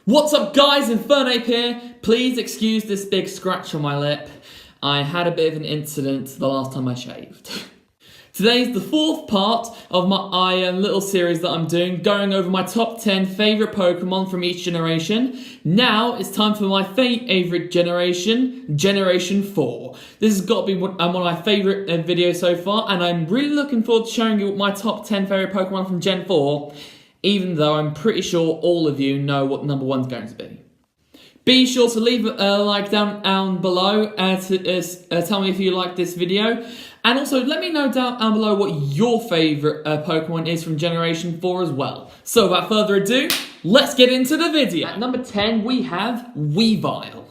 What's up guys, Infernape here. Please excuse this big scratch on my lip. I had a bit of an incident the last time I shaved. Today's the fourth part of my little series that I'm doing, going over my top 10 favourite Pokemon from each generation. Now it's time for my favourite generation, Generation 4. This has got to be one of my favourite videos so far, and I'm really looking forward to showing you my top 10 favourite Pokemon from Gen 4. Even though I'm pretty sure all of you know what number one's going to be. Be sure to leave a like down below to tell me if you like this video. And also let me know down below what your favourite Pokemon is from Generation 4 as well. So without further ado, let's get into the video. At number 10 we have Weavile.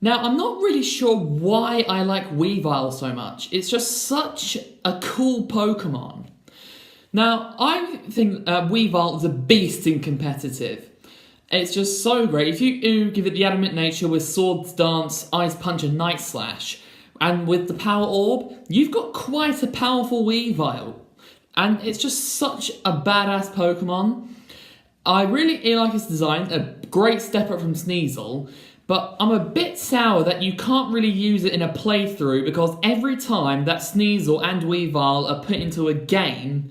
Now I'm not really sure why I like Weavile so much. It's just such a cool Pokemon. Now, I think Weavile is a beast in competitive. It's just so great. If you give it the adamant nature with Swords Dance, Ice Punch and Night Slash, and with the Power Orb, you've got quite a powerful Weavile. And it's just such a badass Pokemon. I really like its design, a great step up from Sneasel, but I'm a bit sour that you can't really use it in a playthrough because every time that Sneasel and Weavile are put into a game,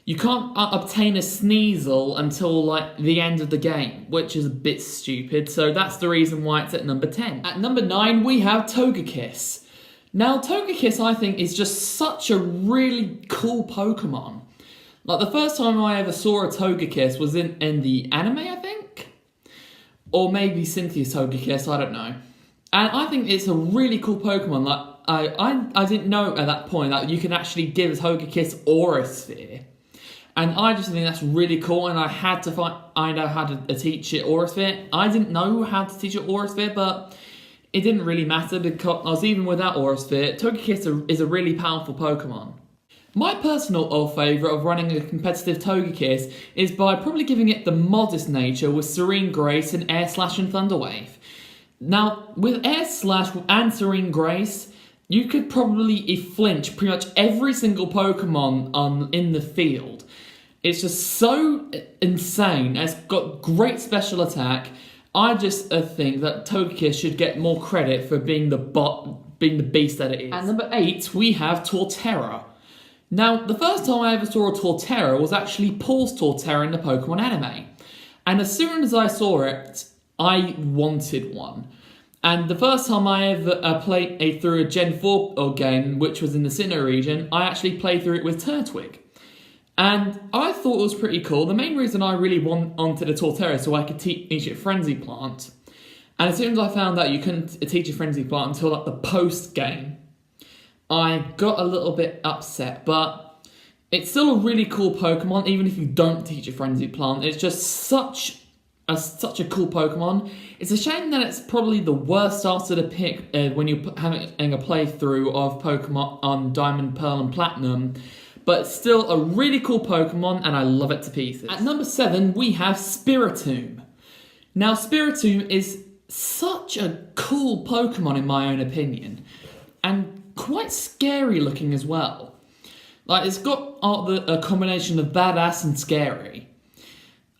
you can't obtain a Sneasel until, like, the end of the game, which is a bit stupid, so that's the reason why it's at number 10. At number 9, we have Togekiss. Now, Togekiss, I think, is just such a really cool Pokemon. Like, the first time I ever saw a Togekiss was in the anime, I think? Or maybe Cynthia's Togekiss, I don't know. And I think it's a really cool Pokemon. Like, I didn't know at that point that you can actually give a Togekiss Aura Sphere. And I just think that's really cool, and I had to find out how to teach it Aura Sphere. I didn't know how to teach it Aura Sphere, but it didn't really matter because even without Aura Sphere, Togekiss is a really powerful Pokemon. My personal favourite of running a competitive Togekiss is by probably giving it the modest nature with Serene Grace and Air Slash and Thunder Wave. Now, with Air Slash and Serene Grace, you could probably flinch pretty much every single Pokemon in the field. It's just so insane. It's got great special attack. I just think that Togekiss should get more credit for being the beast that it is. At number 8, we have Torterra. Now, the first time I ever saw a Torterra was actually Paul's Torterra in the Pokemon anime. And as soon as I saw it, I wanted one. And the first time I ever played through a Gen 4 game, which was in the Sinnoh region, I actually played through it with Turtwig. And I thought it was pretty cool. The main reason I really wanted a Torterra so I could teach it Frenzy Plant. And as soon as I found out you couldn't teach a Frenzy Plant until like the post-game, I got a little bit upset. But it's still a really cool Pokemon, even if you don't teach a Frenzy Plant. It's just such a cool Pokemon. It's a shame that it's probably the worst starter to pick when you're having a playthrough of Pokemon on Diamond, Pearl and Platinum. But it's still a really cool Pokemon, and I love it to pieces. At number 7, we have Spiritomb. Now, Spiritomb is such a cool Pokemon in my own opinion, and quite scary looking as well. Like, it's got a combination of badass and scary.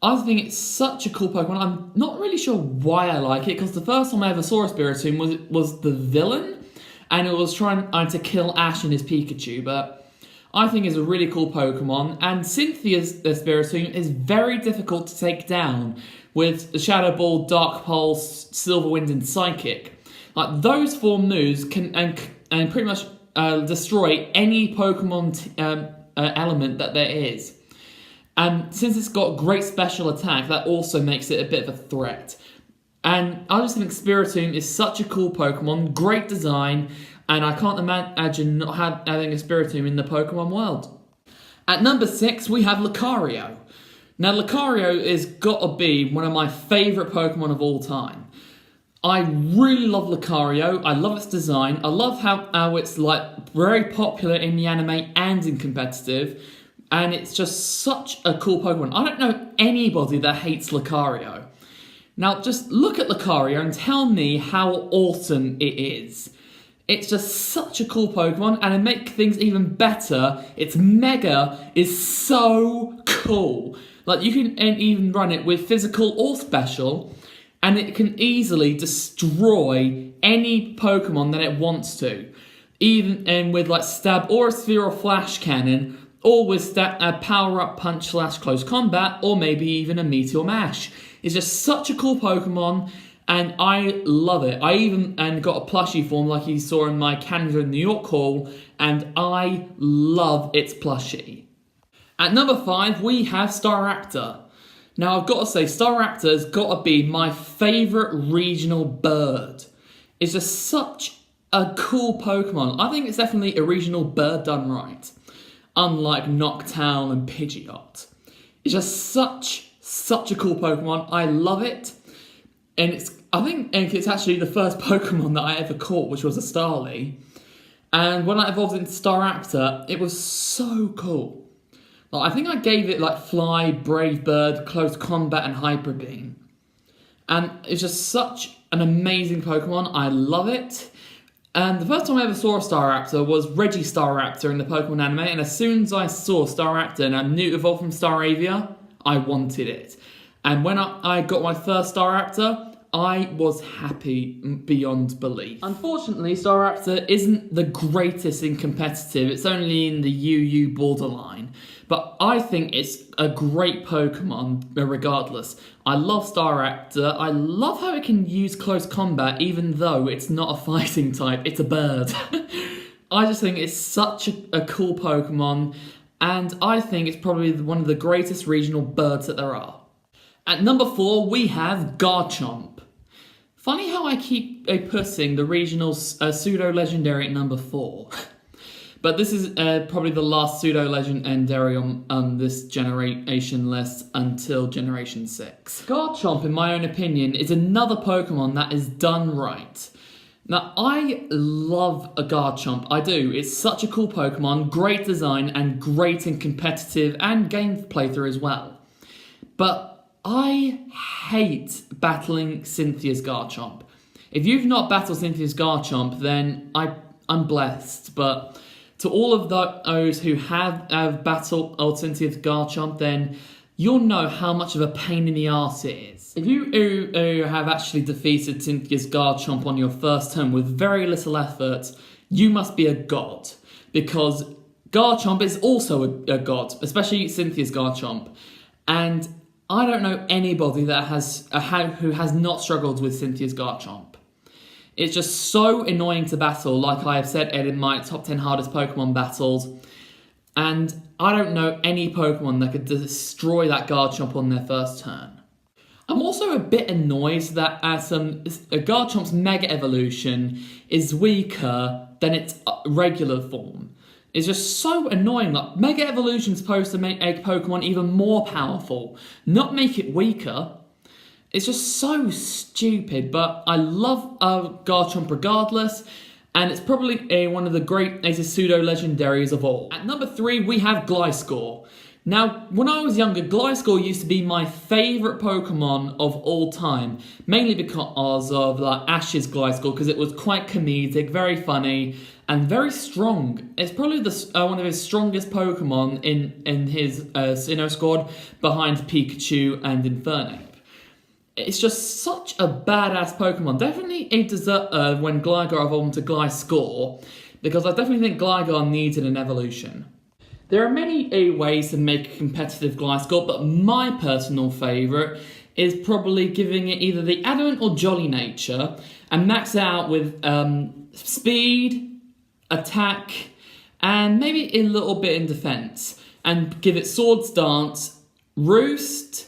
I think it's such a cool Pokemon. I'm not really sure why I like it, because the first time I ever saw a Spiritomb was the villain, and it was trying to kill Ash and his Pikachu, but I think it's a really cool Pokemon, and Cynthia's Spiritomb is very difficult to take down with the Shadow Ball, Dark Pulse, Silver Wind, and Psychic. Like, those 4 moves can and pretty much destroy any Pokemon element that there is. And since it's got great special attack, that also makes it a bit of a threat. And I just think Spiritomb is such a cool Pokemon, great design, and I can't imagine not having a Spiritomb in the Pokemon world. At number 6, we have Lucario. Now, Lucario is got to be one of my favourite Pokemon of all time. I really love Lucario. I love its design. I love how it's like very popular in the anime and in competitive. And it's just such a cool Pokemon. I don't know anybody that hates Lucario. Now, just look at Lucario and tell me how awesome it is. It's just such a cool Pokemon, and to make things even better, its Mega is so cool. Like, you can even run it with physical or special, and it can easily destroy any Pokemon that it wants to. Even with like Stab or a Sphere or Flash Cannon, or with Power Up Punch / Close Combat, or maybe even a Meteor Mash. It's just such a cool Pokemon, and I love it. I even got a plushie form like you saw in my Canada New York haul, and I love its plushie. At number 5, we have Staraptor. Now, I've got to say, Staraptor has got to be my favourite regional bird. It's just such a cool Pokemon. I think it's definitely a regional bird done right. Unlike Noctowl and Pidgeot. It's just such a cool Pokemon. I love it. And I think it's actually the first Pokemon that I ever caught, which was a Starly. And when I evolved into Staraptor, it was so cool. Like, I think I gave it like Fly, Brave Bird, Close Combat, and Hyper Beam. And it's just such an amazing Pokemon. I love it. And the first time I ever saw a Staraptor was Staraptor in the Pokemon anime. And as soon as I saw Staraptor and I knew it evolved from Staravia, I wanted it. And when I got my first Staraptor, I was happy beyond belief. Unfortunately, Staraptor isn't the greatest in competitive. It's only in the UU borderline. But I think it's a great Pokemon regardless. I love Staraptor. I love how it can use Close Combat even though it's not a fighting type. It's a bird. I just think it's such a cool Pokemon. And I think it's probably one of the greatest regional birds that there are. At number 4, we have Garchomp. Funny how I keep putting the regional pseudo-legendary at number 4. But this is probably the last pseudo-legendary on this generation list until Generation 6. Garchomp, in my own opinion, is another Pokemon that is done right. Now, I love a Garchomp, I do. It's such a cool Pokemon, great design, and great in competitive and game playthrough as well. But I hate battling Cynthia's Garchomp. If you've not battled Cynthia's Garchomp, then I'm blessed, but to all of those who have battled Cynthia's Garchomp, then you'll know how much of a pain in the arse it is. If you have actually defeated Cynthia's Garchomp on your first turn with very little effort, you must be a god. Because Garchomp is also a god, especially Cynthia's Garchomp. And I don't know anybody that who has not struggled with Cynthia's Garchomp. It's just so annoying to battle, like I have said in my top 10 hardest Pokemon battles. And I don't know any Pokemon that could destroy that Garchomp on their first turn. I'm also a bit annoyed that Garchomp's Mega Evolution is weaker than its regular form. It's just so annoying. Like, Mega Evolution's supposed to make a Pokemon even more powerful, not make it weaker. It's just so stupid, but I love Garchomp regardless, and it's probably one of the greatest pseudo-legendaries of all. At number 3, we have Gliscor. Now, when I was younger, Gliscor used to be my favourite Pokemon of all time, mainly because of Ash's Gliscor, because it was quite comedic, very funny, and very strong. It's probably one of his strongest Pokemon in his Sinnoh squad, behind Pikachu and Infernape. It's just such a badass Pokemon. Definitely a dessert when Gligar evolved into Gliscor, because I definitely think Gligar needed an evolution. There are many ways to make a competitive Gliscor, but my personal favourite is probably giving it either the Adamant or Jolly nature, and max it out with speed, attack, and maybe a little bit in defense, and give it Swords Dance, Roost,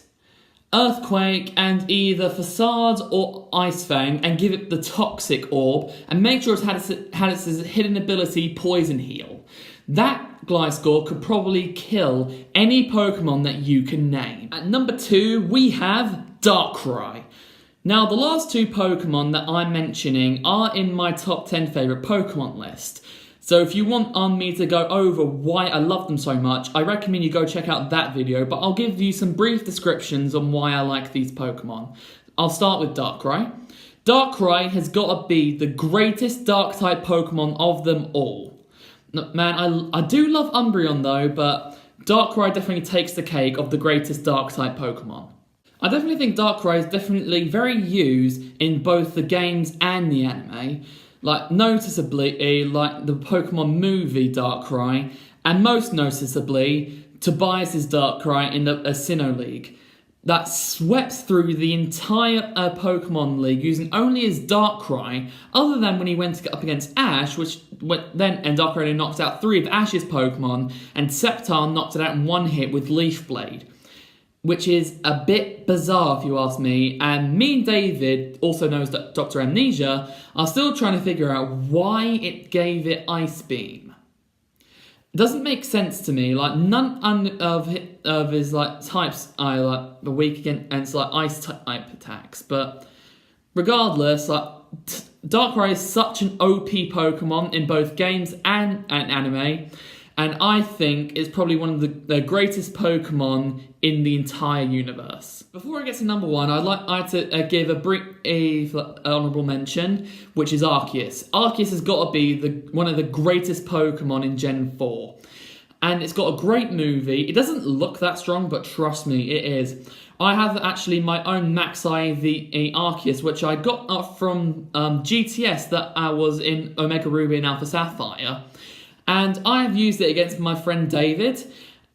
Earthquake, and either Facade or Ice Fang, and give it the Toxic Orb, and make sure it had its hidden ability Poison Heal. That Gliscor could probably kill any Pokemon that you can name. At number 2, we have Darkrai. Now, the last 2 Pokemon that I'm mentioning are in my top 10 favourite Pokemon list. So if you want me to go over why I love them so much, I recommend you go check out that video, but I'll give you some brief descriptions on why I like these Pokemon. I'll start with Darkrai. Darkrai has got to be the greatest Dark-type Pokemon of them all. Man, I do love Umbreon though, but Darkrai definitely takes the cake of the greatest Dark-type Pokemon. I definitely think Darkrai is definitely very used in both the games and the anime. Like, noticeably, like the Pokemon movie Darkrai, and most noticeably, Tobias's Darkrai in the Sinnoh League. That swept through the entire Pokemon League using only his Darkrai, other than when he went up against Ash, and Darkrai only knocked out 3 of Ash's Pokemon, and Sceptile knocked it out in 1 hit with Leaf Blade. Which is a bit bizarre if you ask me, and me and David, also known as Dr. Amnesia, are still trying to figure out why it gave it Ice Beam. It doesn't make sense to me. Like, none of his like types are like weak against like ice type attacks. But regardless, like Darkrai is such an OP Pokemon in both games and anime, and I think it's probably one of the greatest Pokemon in the entire universe. Before I get to number 1, I'd like to give a brief honourable mention, which is Arceus. Arceus has got to be one of the greatest Pokemon in Gen 4. And it's got a great movie. It doesn't look that strong, but trust me, it is. I have actually my own Max IV Arceus, which I got up from GTS that I was in Omega Ruby and Alpha Sapphire. And I have used it against my friend David,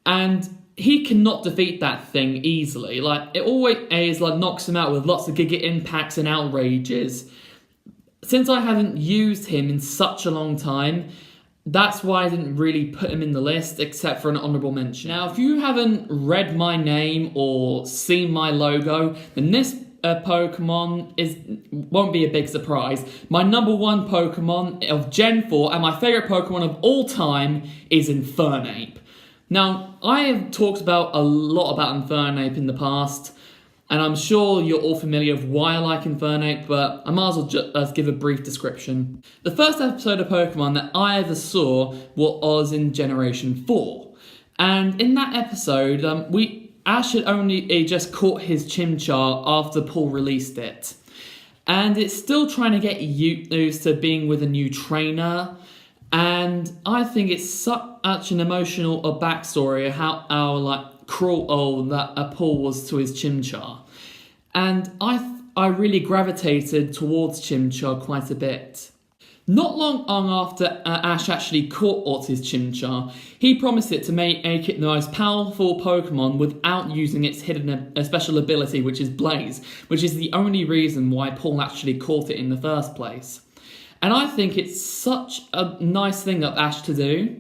and he cannot defeat that thing easily. Like, it always like knocks him out with lots of Giga Impacts and Outrages. Since I haven't used him in such a long time, that's why I didn't really put him in the list, except for an honourable mention. Now, if you haven't read my name or seen my logo, then this Pokemon won't be a big surprise. My number 1 Pokemon of Gen 4 and my favourite Pokemon of all time is Infernape. Now, I have talked a lot about Infernape in the past, and I'm sure you're all familiar with why I like Infernape, but I might as well just give a brief description. The first episode of Pokemon that I ever saw was in Generation 4, and in that episode, Ash had only just caught his Chimchar after Paul released it. And it's still trying to get used to being with a new trainer. And I think it's such an emotional backstory of how like cruel that Paul was to his Chimchar. And I really gravitated towards Chimchar quite a bit. Not long after Ash actually caught his Chimchar, he promised it to make it the most powerful Pokemon without using its hidden special ability, which is Blaze, which is the only reason why Paul actually caught it in the first place. And I think it's such a nice thing of Ash to do.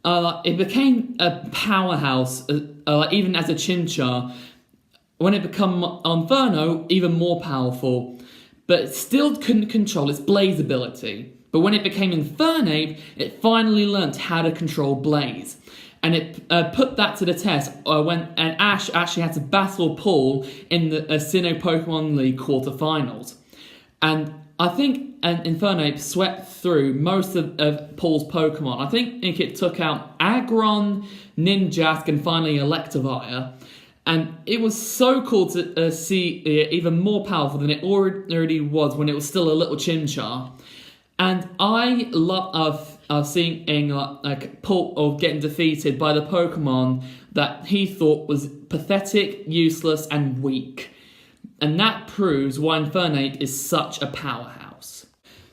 It became a powerhouse, even as a Chimchar. When it became Inferno, even more powerful. But it still couldn't control its Blaze ability. But when it became Infernape, it finally learnt how to control Blaze. And it put that to the test when Ash actually had to battle Paul in the Sinnoh Pokemon League quarterfinals. And I think Infernape swept through most of Paul's Pokemon. I think it took out Aggron, Ninjask, and finally Electivire. And it was so cool to see it even more powerful than it already was when it was still a little Chimchar. And I love seeing like Paul getting defeated by the Pokemon that he thought was pathetic, useless, and weak. And that proves why Infernape is such a powerhouse.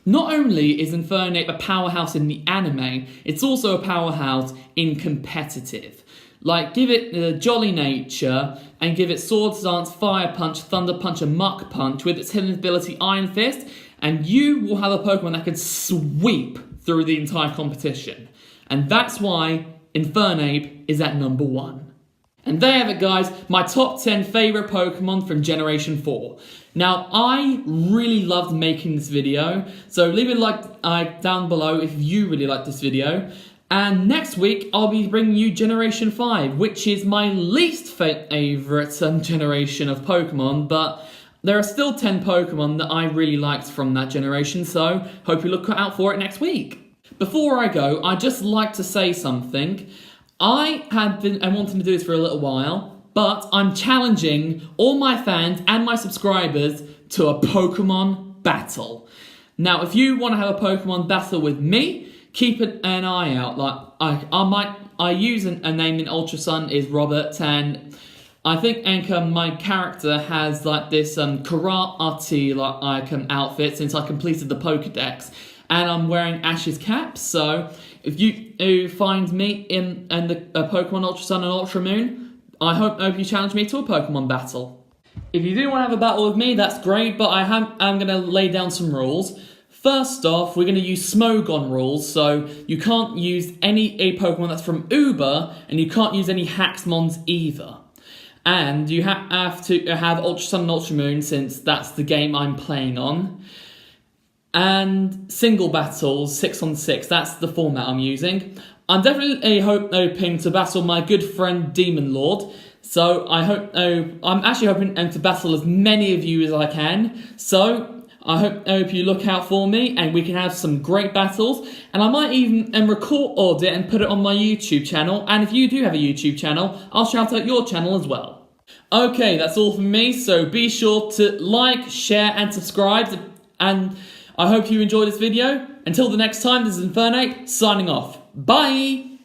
Not only is Infernape a powerhouse in the anime, it's also a powerhouse in competitive. Like, give it Jolly Nature, and give it Sword Dance, Fire Punch, Thunder Punch, and Muck Punch with its hidden ability Iron Fist, and you will have a Pokemon that can sweep through the entire competition. And that's why Infernape is at number 1. And there you have it, guys, my top 10 favourite Pokemon from Generation 4. Now, I really loved making this video, so leave a like down below if you really liked this video. And next week, I'll be bringing you Generation 5, which is my least favourite generation of Pokemon, but there are still 10 Pokemon that I really liked from that generation, so hope you look out for it next week. Before I go, I'd just like to say something. I wanted to do this for a little while, but I'm challenging all my fans and my subscribers to a Pokemon battle. Now, if you want to have a Pokemon battle with me, keep an eye out. Like I use a name in Ultra Sun is Robert, and I think my character has like this karate outfit since I completed the Pokédex, and I'm wearing Ash's cap. So if you find me in the Pokemon Ultra Sun and Ultra Moon, I hope you challenge me to a Pokemon battle. If you do want to have a battle with me, that's great, but I'm going to lay down some rules. First off, we're going to use Smogon rules, so you can't use a Pokemon that's from Uber, and you can't use any Haxmons either. And you have to have Ultra Sun and Ultra Moon, since that's the game I'm playing on. And single battles, 6-on-6, that's the format I'm using. I'm definitely hoping to battle my good friend Demon Lord. So I'm actually hoping to battle as many of you as I can. So I hope you look out for me and we can have some great battles. And I might even record it and put it on my YouTube channel. And if you do have a YouTube channel, I'll shout out your channel as well. Okay, that's all from me. So be sure to like, share and subscribe. And I hope you enjoyed this video. Until the next time, this is Infernape signing off. Bye!